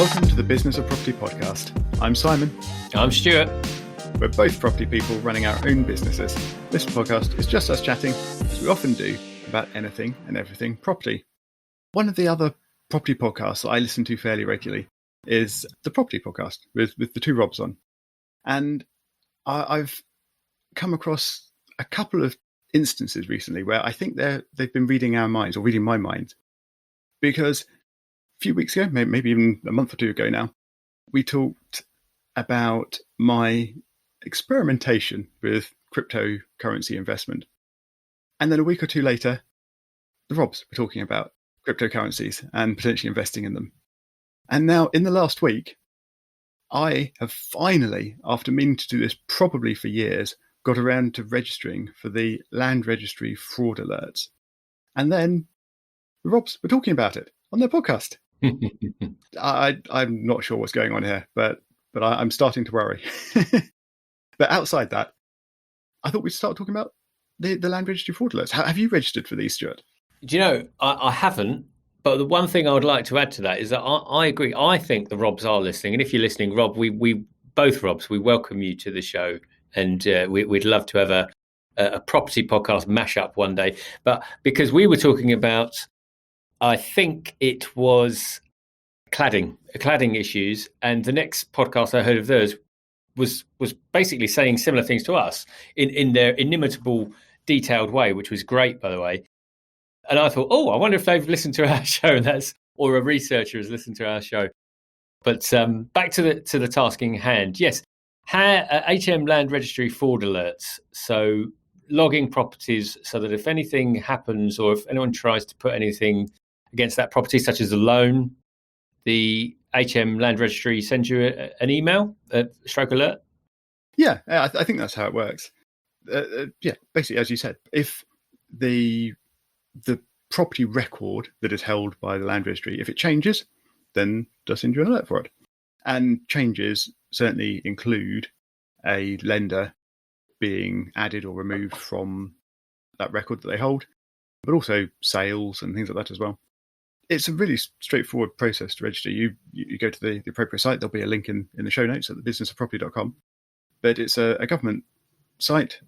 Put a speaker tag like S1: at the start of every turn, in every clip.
S1: Welcome to the Business of Property podcast. I'm Simon.
S2: I'm Stuart.
S1: We're both property people running our own businesses. This podcast is just us chatting, as we often do, about anything and everything property. One of the other property podcasts that I listen to fairly regularly is the Property Podcast with the two Robs on. And I've come across a couple of instances recently where I think they've been reading our minds, or reading my mind. Because a few weeks ago, maybe even a month or two ago now, we talked about my experimentation with cryptocurrency investment. And then a week or two later, the Robs were talking about cryptocurrencies and potentially investing in them. And now, in the last week, I have finally, after meaning to do this probably for years, got around to registering for the Land Registry fraud alerts. And then the Robs were talking about it on their podcast. I'm not sure what's going on here, but I'm starting to worry. But outside that, I thought we'd start talking about the Land Registry fraud alerts. Have you registered for these, Stuart?
S2: Do you know, I haven't, but the one thing I would like to add to that is that I agree. I think the Robs are listening. And if you're listening, Rob, we both Robs, we welcome you to the show. And we'd love to have a property podcast mashup one day. But because we were talking about, I think it was cladding issues. And the next podcast I heard of theirs was basically saying similar things to us in their inimitable, detailed way, which was great, by the way. And I thought, I wonder if they've listened to our show, or a researcher has listened to our show. But back to the task in hand. Yes, HM Land Registry fraud alerts. So logging properties so that if anything happens or if anyone tries to put anything against that property, such as a loan, the HM Land Registry sends you an email, stroke alert?
S1: Yeah, I think that's how it works. Basically, as you said, if the property record that is held by the Land Registry, if it changes, then they'll send you an alert for it. And changes certainly include a lender being added or removed from that record that they hold, but also sales and things like that as well. It's a really straightforward process to register. You go to the appropriate site. There'll be a link in the show notes at thebusinessofproperty.com. But it's a government site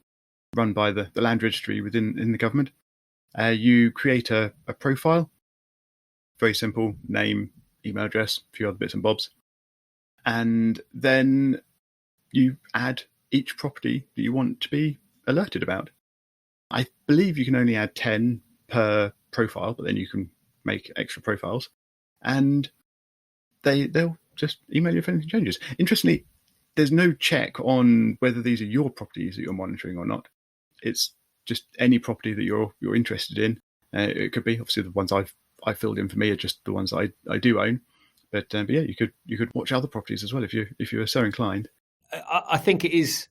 S1: run by the Land Registry within the government. You create a profile, very simple, name, email address, a few other bits and bobs. And then you add each property that you want to be alerted about. I believe you can only add 10 per profile, but then you can make extra profiles. And they'll just email you if anything changes. Interestingly, there's no check on whether these are your properties that you're monitoring or not. It's just any property that you're interested in. It could be, obviously, the ones I've filled in for me are just the ones that I do own. But yeah, you could watch other properties as well if you are so inclined.
S2: I think it is,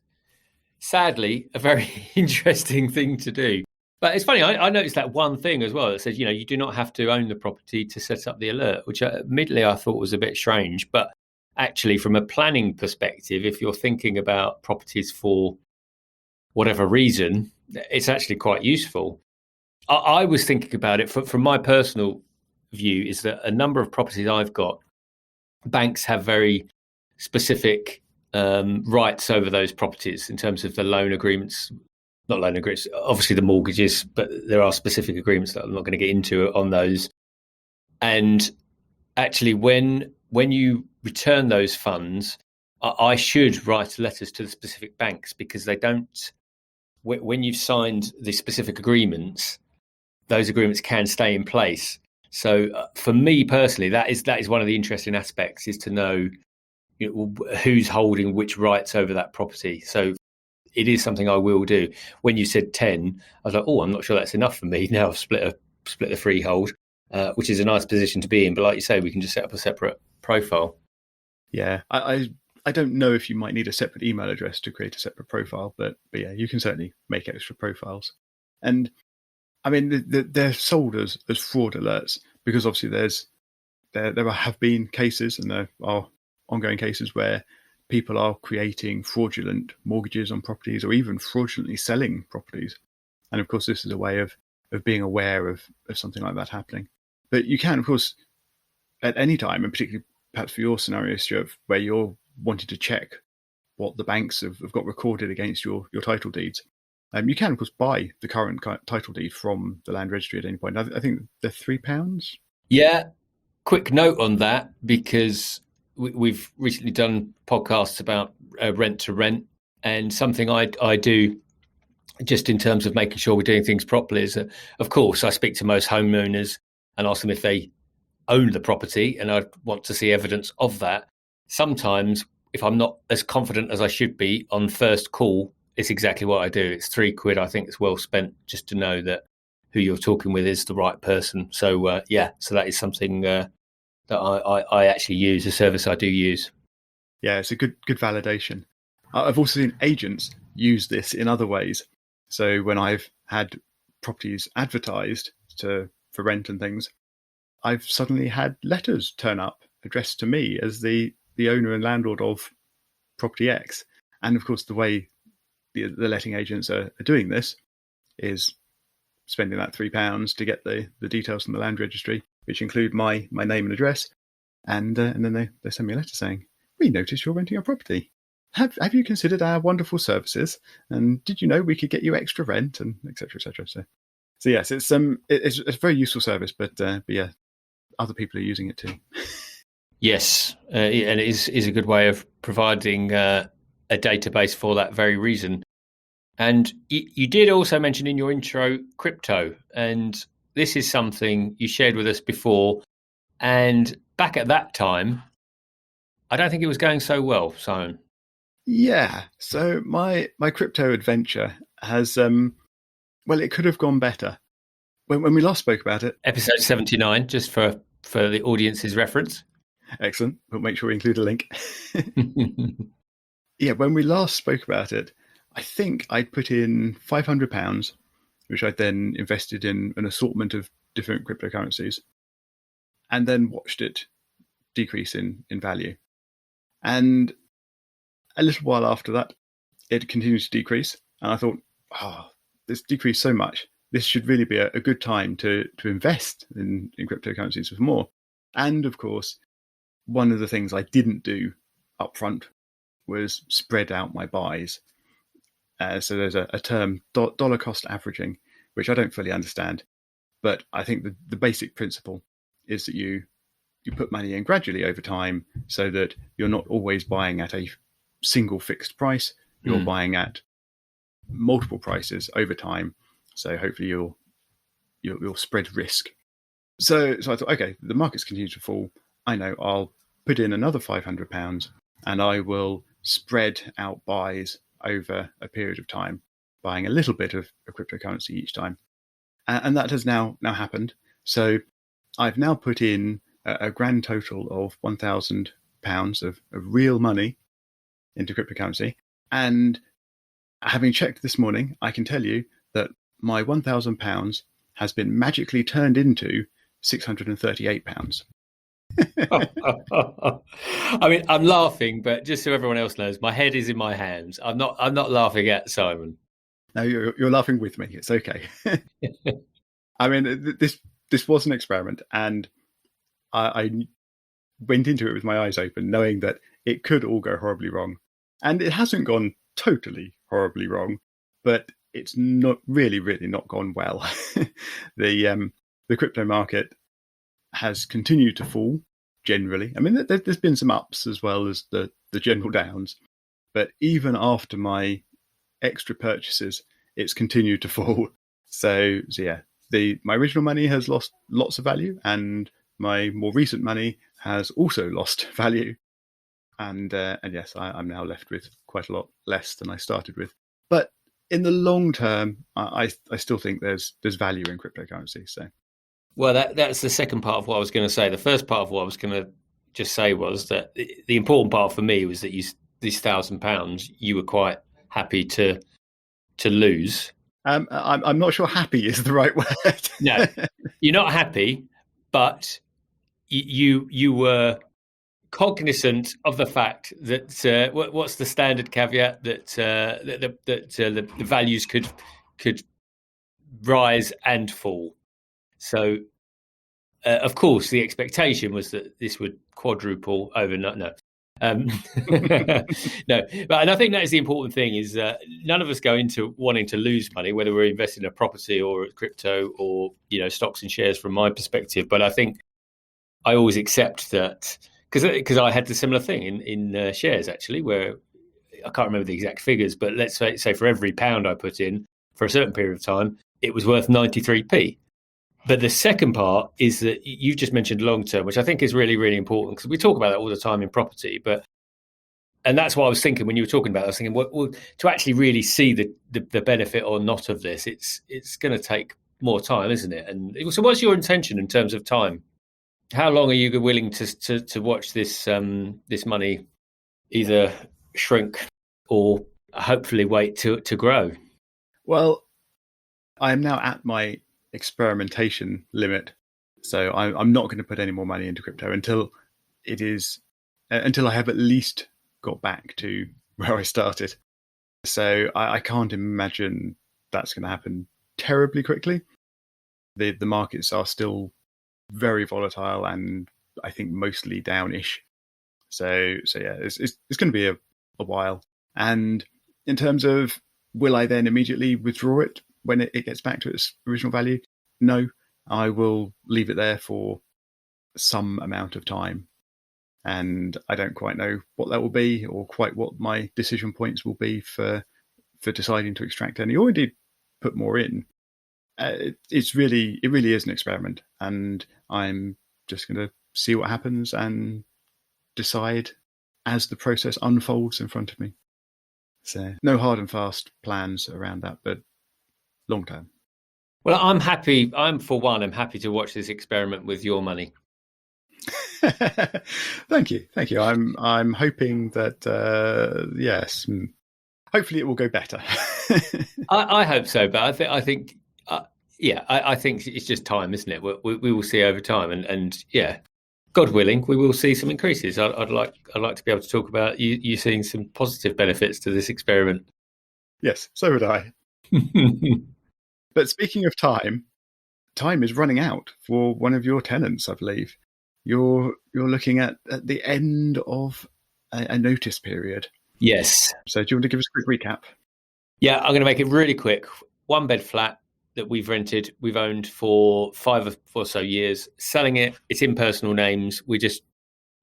S2: sadly, a very interesting thing to do. But it's funny, I noticed that one thing as well that says, you do not have to own the property to set up the alert, which admittedly I thought was a bit strange. But actually, from a planning perspective, if you're thinking about properties for whatever reason, it's actually quite useful. I was thinking about it from my personal view is that a number of properties I've got, banks have very specific rights over those properties in terms of the loan agreements, not loan agreements, obviously the mortgages, but there are specific agreements that I'm not going to get into on those. And actually, when you return those funds, I should write letters to the specific banks because they don't. When you've signed the specific agreements, those agreements can stay in place. So for me personally, that is one of the interesting aspects, is to know, who's holding which rights over that property. So it is something I will do. When you said 10, I was like, I'm not sure that's enough for me. Now I've split the freehold, which is a nice position to be in. But like you say, we can just set up a separate profile.
S1: Yeah, I don't know if you might need a separate email address to create a separate profile, but yeah, you can certainly make extra profiles. And I mean, they're sold as fraud alerts because obviously there have been cases, and there are ongoing cases where people are creating fraudulent mortgages on properties or even fraudulently selling properties. And of course, this is a way of being aware of something like that happening. But you can, of course, at any time, and particularly perhaps for your scenario, Stuart, where you're wanting to check what the banks have got recorded against your title deeds. You can, of course, buy the current title deed from the Land Registry at any point. I think they're £3.
S2: Yeah. Quick note on that, because we've recently done podcasts about rent to rent, and something I do just in terms of making sure we're doing things properly is, of course, I speak to most homeowners and ask them if they own the property, and I want to see evidence of that. Sometimes, if I'm not as confident as I should be on first call, it's exactly what I do. It's £3. I think it's well spent just to know that who you're talking with is the right person. So so that is something that I actually use, a service I do use.
S1: Yeah, it's a good validation. I've also seen agents use this in other ways. So when I've had properties advertised for rent and things, I've suddenly had letters turn up addressed to me as the owner and landlord of property X. And of course, the way the letting agents are doing this is spending that £3 to get the details from the Land Registry, which include my name and address. And then they send me a letter saying, "We noticed you're renting a property. Have you considered our wonderful services? And did you know we could get you extra rent?" and etc. etc. So yes, it's a very useful service, but yeah, other people are using it too.
S2: Yes, and it is a good way of providing a database for that very reason. And you did also mention in your intro crypto, and this is something you shared with us before. And back at that time, I don't think it was going so well, Simon.
S1: Yeah, so my crypto adventure has, it could have gone better. When we last spoke about it.
S2: Episode 79, just for the audience's reference.
S1: Excellent. We'll make sure we include a link. Yeah, when we last spoke about it, I think I'd put in £500, which I'd then invested in an assortment of different cryptocurrencies, and then watched it decrease in value. And a little while after that, it continued to decrease. And I thought, this decreased so much. This should really be a good time to invest in cryptocurrencies for more. And of course, one of the things I didn't do up front was spread out my buys. So there's a term, dollar cost averaging, which I don't fully understand. But I think the basic principle is that you put money in gradually over time so that you're not always buying at a single fixed price. You're buying at multiple prices over time. So hopefully you'll spread risk. So I thought, okay, the market's continued to fall. I know I'll put in another £500 and I will spread out buys over a period of time, buying a little bit of a cryptocurrency each time. And that has now happened. So I've now put in a grand total of £1,000 of real money into cryptocurrency. And having checked this morning, I can tell you that my £1,000 has been magically turned into £638.
S2: I mean, I'm laughing, but just so everyone else knows, my head is in my hands. I'm not laughing at Simon.
S1: No, you're laughing with me. It's okay. I mean, this was an experiment, and I went into it with my eyes open, knowing that it could all go horribly wrong. And it hasn't gone totally horribly wrong, but it's not really not gone well. The crypto market has continued to fall generally. I mean, there's been some ups as well as the general downs, but even after my extra purchases, it's continued to fall. So yeah, my original money has lost lots of value, and my more recent money has also lost value. And yes, I'm now left with quite a lot less than I started with. But in the long term, I still think there's value in cryptocurrency. So,
S2: well, that's the second part of what I was going to say. The first part of what I was going to just say was that the important part for me was that this £1,000 you were quite happy to lose.
S1: I'm not sure happy is the right word.
S2: No, you're not happy, but you were cognizant of the fact that what's the standard caveat that the values could rise and fall. So Of course, the expectation was that this would quadruple overnight. No. No, and I think that is the important thing, is none of us go into wanting to lose money, whether we're investing in a property or crypto or, stocks and shares from my perspective. But I think I always accept that, because I had the similar thing in shares, actually, where I can't remember the exact figures, but let's say for every pound I put in for a certain period of time, it was worth 93p. But the second part is that you just mentioned long term, which I think is really, really important, because we talk about that all the time in property. And that's what I was thinking when you were talking about it. I was thinking, well, to actually really see the benefit or not of this, it's going to take more time, isn't it? And so, what's your intention in terms of time? How long are you willing to watch this money either shrink or hopefully wait to grow?
S1: Well, I am now at my experimentation limit, so I'm not going to put any more money into crypto until I have at least got back to where I started. So I can't imagine that's going to happen terribly quickly. The markets are still very volatile, and I think mostly downish. So yeah, it's going to be a while. And in terms of, will I then immediately withdraw it when it gets back to its original value? No, I will leave it there for some amount of time. And I don't quite know what that will be, or quite what my decision points will be for deciding to extract any or indeed put more in. It really is an experiment, and I'm just going to see what happens and decide as the process unfolds in front of me. So no hard and fast plans around that, but long term.
S2: Well, I'm happy. I'm happy to watch this experiment with your money.
S1: Thank you. I'm hoping that yes, hopefully it will go better.
S2: I hope so, but I think I think it's just time, isn't it? We will see over time, and yeah, God willing, we will see some increases. I'd like to be able to talk about you seeing some positive benefits to this experiment.
S1: Yes, so would I. But speaking of time is running out for one of your tenants, I believe. You're looking at the end of a notice period.
S2: Yes.
S1: So do you want to give us a quick recap?
S2: Yeah, I'm going to make it really quick. 1-bed flat that we've owned for 5 or so years, selling it. It's in personal names.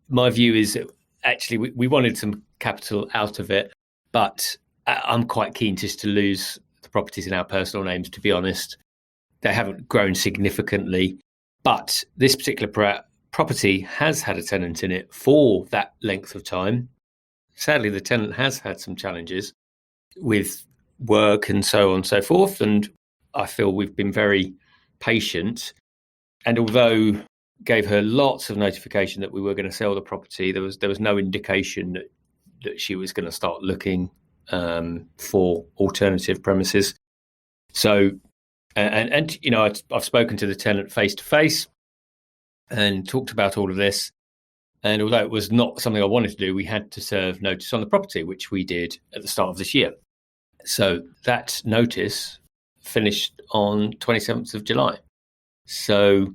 S2: My view is actually we wanted some capital out of it, but I'm quite keen just to lose the properties in our personal names, to be honest. They haven't grown significantly, but this particular property has had a tenant in it for that length of time. Sadly, the tenant has had some challenges with work and so on and so forth, and I feel we've been very patient. And although gave her lots of notification that we were going to sell the property, there was no indication that she was going to start looking for alternative premises. So, and I've spoken to the tenant face to face and talked about all of this. And although it was not something I wanted to do, we had to serve notice on the property, which we did at the start of this year. So that notice finished on 27th of July. So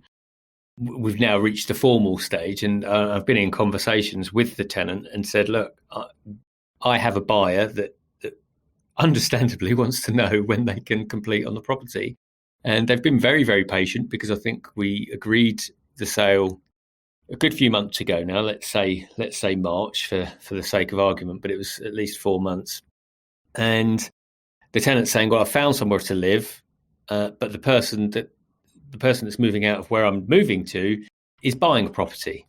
S2: we've now reached the formal stage, and I've been in conversations with the tenant and said, look, I have a buyer that understandably wants to know when they can complete on the property. And they've been very, very patient, because I think we agreed the sale a good few months ago now, let's say March for the sake of argument, but it was at least 4 months. And the tenant's saying, well, I found somewhere to live, but the person that's moving out of where I'm moving to is buying a property.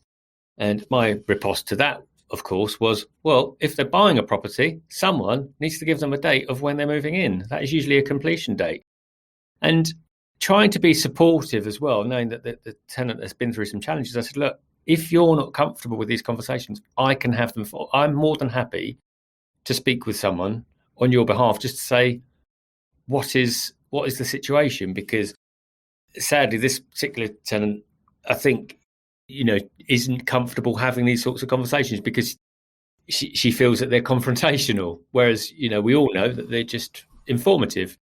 S2: And my riposte to that, of course, was, well, if they're buying a property, someone needs to give them a date of when they're moving in. That is usually a completion date. And trying to be supportive as well, knowing that the tenant has been through some challenges, I said, look, if you're not comfortable with these conversations, I can have them. I'm more than happy to speak with someone on your behalf, just to say, what is the situation? Because sadly, this particular tenant, I think, isn't comfortable having these sorts of conversations, because she feels that they're confrontational, whereas, we all know that they're just informative.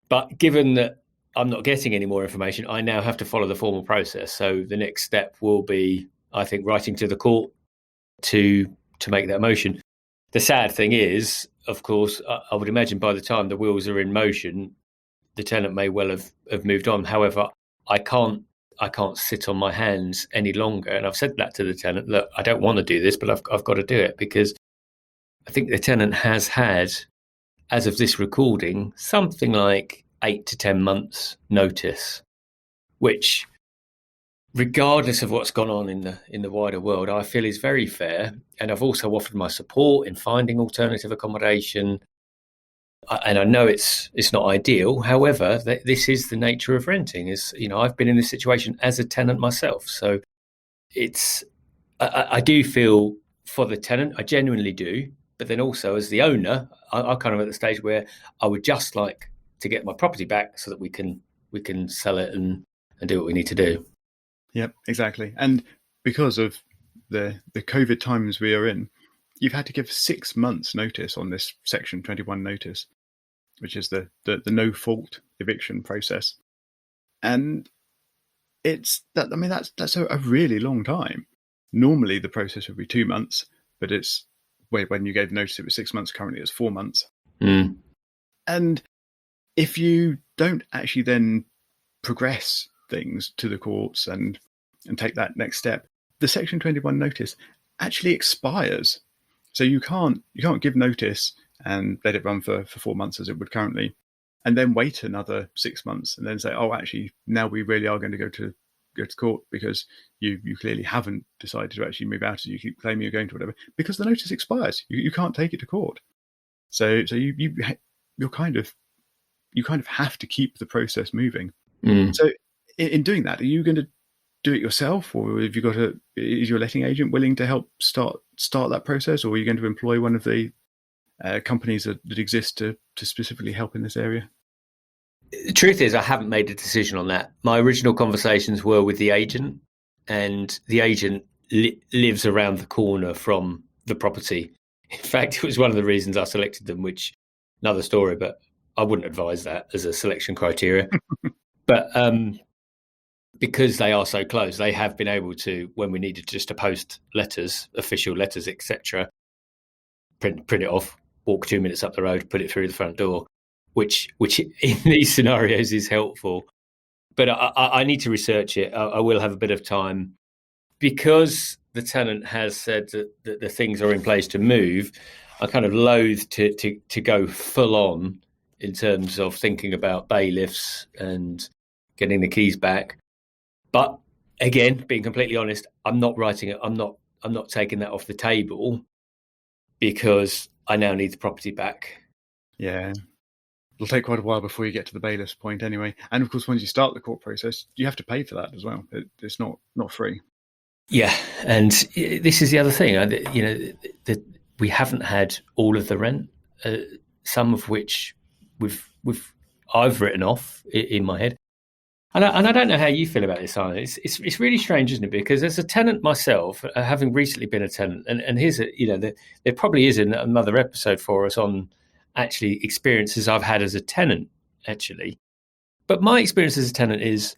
S2: But given that I'm not getting any more information, I now have to follow the formal process. So the next step will be, I think, writing to the court to make that motion. The sad thing is, of course, I would imagine by the time the wheels are in motion, the tenant may well have moved on. However, I can't sit on my hands any longer. And I've said that to the tenant, look, I don't want to do this, but I've got to do it, because I think the tenant has had, as of this recording, something like 8 to 10 months notice, which, regardless of what's gone on in the wider world, I feel is very fair. And I've also offered my support in finding alternative accommodation. And I know it's not ideal. However, this is the nature of renting. Is, I've been in this situation as a tenant myself, so I do feel for the tenant. I genuinely do. But then also, as the owner, I'm kind of at the stage where I would just like to get my property back so that we can sell it and do what we need to do.
S1: Yep, exactly. And because of the COVID times we are in, you've had to give 6 months notice on this Section 21 notice, which is the no fault eviction process. And that's a really long time. Normally the process would be 2 months, but it's when you gave notice it was 6 months. Currently it's 4 months. And if you don't actually then progress things to the courts and take that next step, the Section 21 notice actually expires. So you can't give notice and let it run for 4 months as it would currently, and then wait another 6 months and then say, oh, actually, now we really are going to go to court because you clearly haven't decided to actually move out as you keep claiming you're going to, whatever, because the notice expires. You can't take it to court. So you kind of have to keep the process moving. So in doing that, are you going to do it yourself, or have you is your letting agent willing to help start that process, or are you going to employ one of the companies that exist to specifically help in this area?
S2: The truth is, I haven't made a decision on that. My original conversations were with the agent, and the agent lives around the corner from the property. In fact, it was one of the reasons I selected them, which, another story, but I wouldn't advise that as a selection criteria. But because they are so close, they have been able to, when we needed just to post letters, official letters, etc., print it off, walk 2 minutes up the road, put it through the front door, which in these scenarios is helpful. But I need to research it. I will have a bit of time, because the tenant has said that the things are in place to move. I'm kind of loath to go full on in terms of thinking about bailiffs and getting the keys back. But again, being completely honest, I'm not writing it. I'm not taking that off the table, because I now need the property back.
S1: Yeah. It'll take quite a while before you get to the bailiff's point anyway. And of course, once you start the court process, you have to pay for that as well. It's not free.
S2: Yeah. And this is the other thing, that we haven't had all of the rent, some of which I've written off in my head. And I don't know how you feel about this, Simon. It's really strange, isn't it? Because as a tenant myself, having recently been a tenant, and here's there probably is another episode for us on actually experiences I've had as a tenant, actually. But my experience as a tenant is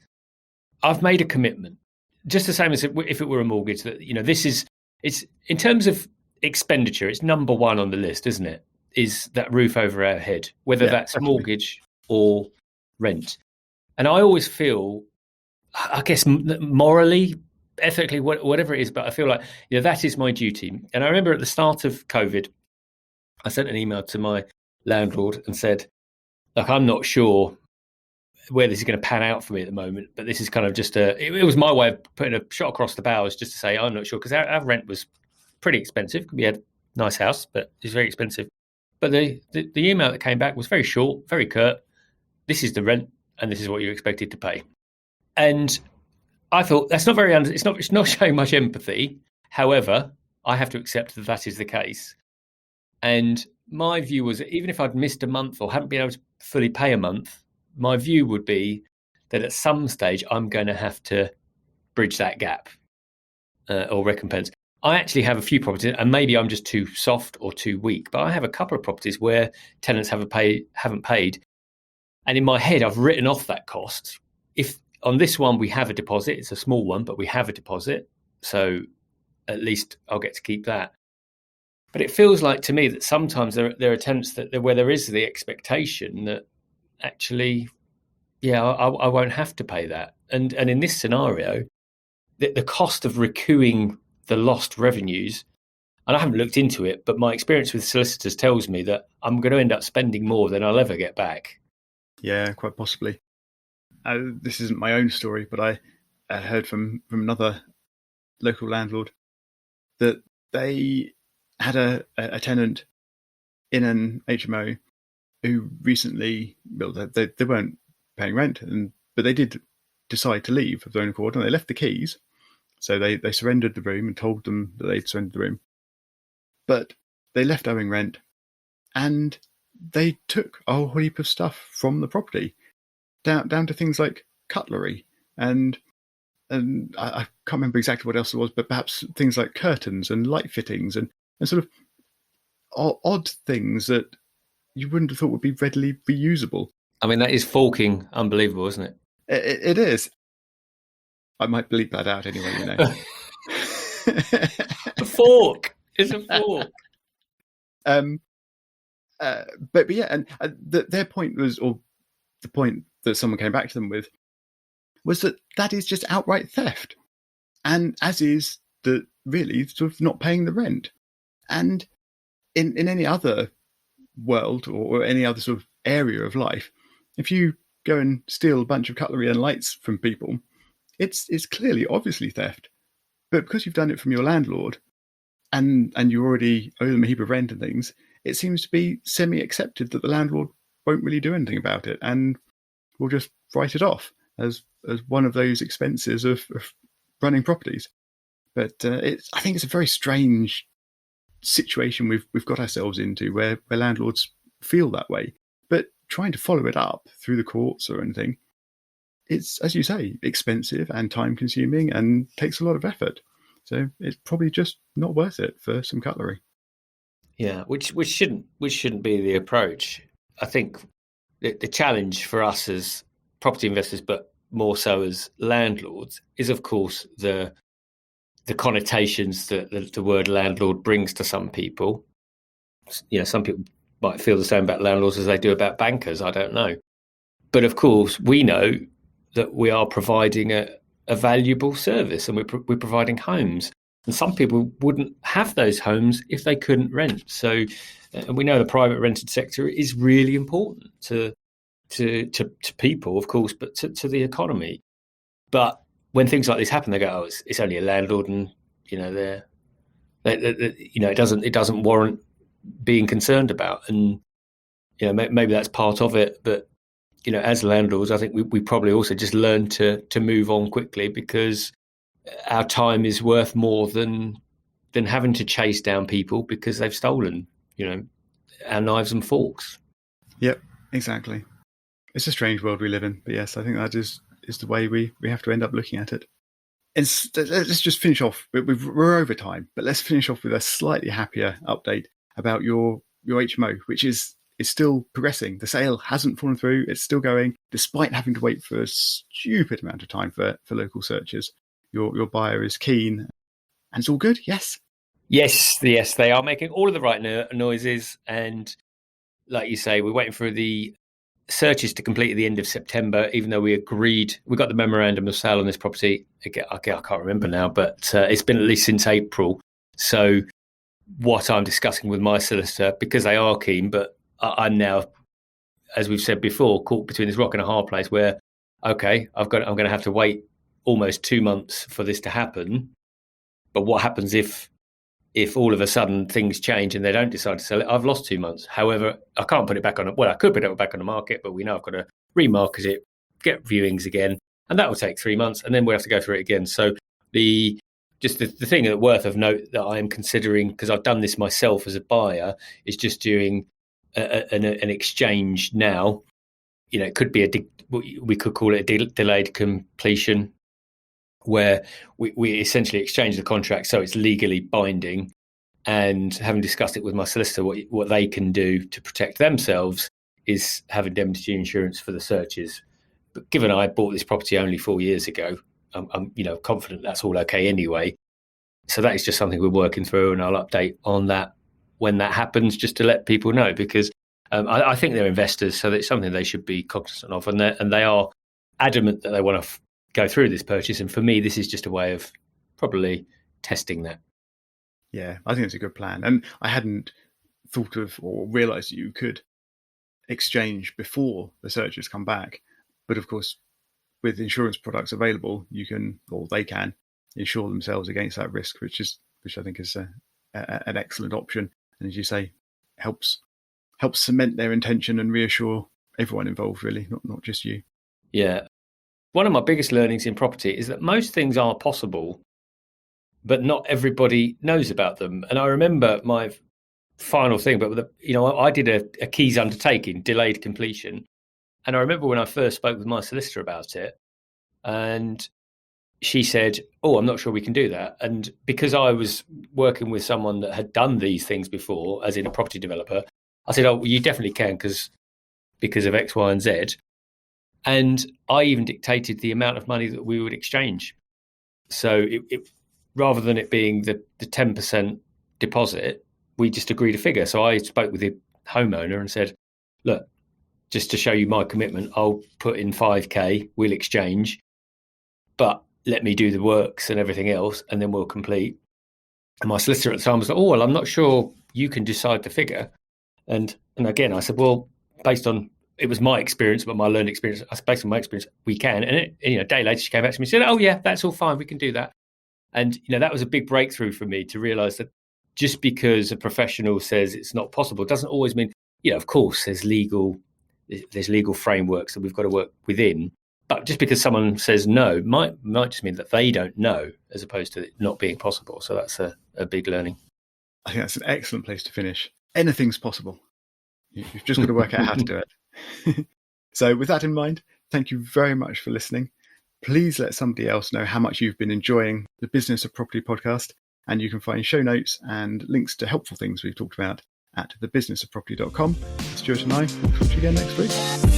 S2: I've made a commitment, just the same as if it were a mortgage, that it's in terms of expenditure, it's number one on the list, isn't it? Is that roof over our head, whether that's definitely mortgage or rent. And I always feel, I guess, morally, ethically, whatever it is, but I feel like that is my duty. And I remember at the start of COVID, I sent an email to my landlord and said, look, I'm not sure where this is going to pan out for me at the moment, but this is kind of just it was my way of putting a shot across the bows, just to say I'm not sure, because our rent was pretty expensive. We had a nice house, but it was very expensive. But the email that came back was very short, very curt. This is the rent, and this is what you're expected to pay. And I thought that's not very it's not showing much empathy. However, I have to accept that is the case. And my view was, even if I'd missed a month or hadn't been able to fully pay a month, my view would be that at some stage I'm going to have to bridge that gap or recompense. I actually have a few properties, and maybe I'm just too soft or too weak, but I have a couple of properties where tenants haven't paid. And in my head, I've written off that cost. If on this one we have a deposit, it's a small one, but we have a deposit, so at least I'll get to keep that. But it feels like to me that sometimes there are attempts where there is the expectation that actually, I won't have to pay that. And in this scenario, the cost of recouping the lost revenues, and I haven't looked into it, but my experience with solicitors tells me that I'm going to end up spending more than I'll ever get back.
S1: Yeah, quite possibly. This isn't my own story, but I heard from another local landlord that they had a tenant in an HMO who recently, they weren't paying rent, but they did decide to leave of their own accord, and they left the keys. So they surrendered the room and told them that they'd surrendered the room. But they left owing rent, and they took a whole heap of stuff from the property, down to things like cutlery and I can't remember exactly what else it was, but perhaps things like curtains and light fittings and sort of odd things that you wouldn't have thought would be readily reusable.
S2: I mean, that is forking unbelievable, isn't it?
S1: It is. I might bleep that out anyway, you know.
S2: A fork. It's a fork.
S1: But yeah, and their point was, or the point that someone came back to them with, was that is just outright theft, and as is the really sort of not paying the rent. And in any other world or any other sort of area of life, if you go and steal a bunch of cutlery and lights from people, it's clearly obviously theft. But because you've done it from your landlord and you already owe them a heap of rent and things, it seems to be semi-accepted that the landlord won't really do anything about it and will just write it off as one of those expenses of running properties. But I think it's a very strange situation we've got ourselves into where landlords feel that way. But trying to follow it up through the courts or anything, it's, as you say, expensive and time consuming and takes a lot of effort. So it's probably just not worth it for some cutlery.
S2: Yeah, which shouldn't be the approach. I think the challenge for us as property investors, but more so as landlords, is of course the connotations that the word landlord brings to some people. You know, some people might feel the same about landlords as they do about bankers. I don't know, but of course we know that we are providing a valuable service, and we're providing homes. And some people wouldn't have those homes if they couldn't rent. So, and we know the private rented sector is really important to people, of course, but to the economy. But when things like this happen, they go, "Oh, it's only a landlord," and you know, it doesn't warrant being concerned about. And you know, maybe that's part of it. But you know, as landlords, I think we probably also just learn to move on quickly, because our time is worth more than having to chase down people because they've stolen, you know, our knives and forks.
S1: Yep, exactly. It's a strange world we live in, but yes, I think that is the way we have to end up looking at it. And let's just finish off. We're over time, but let's finish off with a slightly happier update about your HMO, which is still progressing. The sale hasn't fallen through; it's still going, despite having to wait for a stupid amount of time for local searches. Your buyer is keen, and it's all good. Yes,
S2: they are making all of the right noises, and like you say, we're waiting for the searches to complete at the end of September, even though we got the memorandum of sale on this property. I can't remember now, but it's been at least since April. So what I'm discussing with my solicitor, because they are keen, but I'm now, as we've said before, caught between this rock and a hard place where, okay, I'm going to have to wait almost 2 months for this to happen. But what happens if all of a sudden things change and they don't decide to sell it? I've lost 2 months. However, I can't put it back on. Well, I could put it back on the market, but we know I've got to remarket it, get viewings again, and that will take 3 months, and then we'll have to go through it again. So the thing that's worth of note that I am considering, because I've done this myself as a buyer, is just doing an exchange now. You know, it could be we could call it a delayed completion, where we essentially exchange the contract so it's legally binding, and having discussed it with my solicitor what they can do to protect themselves is have indemnity insurance for the searches. But given I bought this property only 4 years ago, I'm confident that's all okay anyway. So that is just something we're working through, and I'll update on that when that happens, just to let people know, because I think they're investors, so it's something they should be cognizant of, and they are adamant that they want to go through this purchase. And for me, this is just a way of probably testing that.
S1: Yeah, I think it's a good plan. And I hadn't thought of or realised you could exchange before the searches come back. But of course, with insurance products available, you can, or they can, insure themselves against that risk, which I think is an excellent option. And as you say, helps cement their intention and reassure everyone involved, really, not just you.
S2: Yeah. One of my biggest learnings in property is that most things are possible, but not everybody knows about them. And I remember my final thing, but I did a keys undertaking, delayed completion. And I remember when I first spoke with my solicitor about it, and she said, "Oh, I'm not sure we can do that." And because I was working with someone that had done these things before, as in a property developer, I said, "Oh, well, you definitely can because of X, Y, and Z." And I even dictated the amount of money that we would exchange. So it rather than it being the 10% deposit, we just agreed a figure. So I spoke with the homeowner and said, "Look, just to show you my commitment, I'll put in 5k, we'll exchange, but let me do the works and everything else, and then we'll complete." And my solicitor at the time was like, "Oh, well, I'm not sure you can decide the figure." And again, I said, "Well, it was my experience, but my learned experience, based on my experience, we can." And a day later, she came back to me and said, "Oh yeah, that's all fine, we can do that." And that was a big breakthrough for me to realise that just because a professional says it's not possible doesn't always mean, of course, there's legal frameworks that we've got to work within. But just because someone says no might just mean that they don't know, as opposed to it not being possible. So that's a big learning.
S1: I think that's an excellent place to finish. Anything's possible. You've just got to work out how to do it. So with that in mind, thank you very much for listening. Please let somebody else know how much you've been enjoying the Business of Property podcast. And you can find show notes and links to helpful things we've talked about at thebusinessofproperty.com. Stuart and I will talk to you again next week.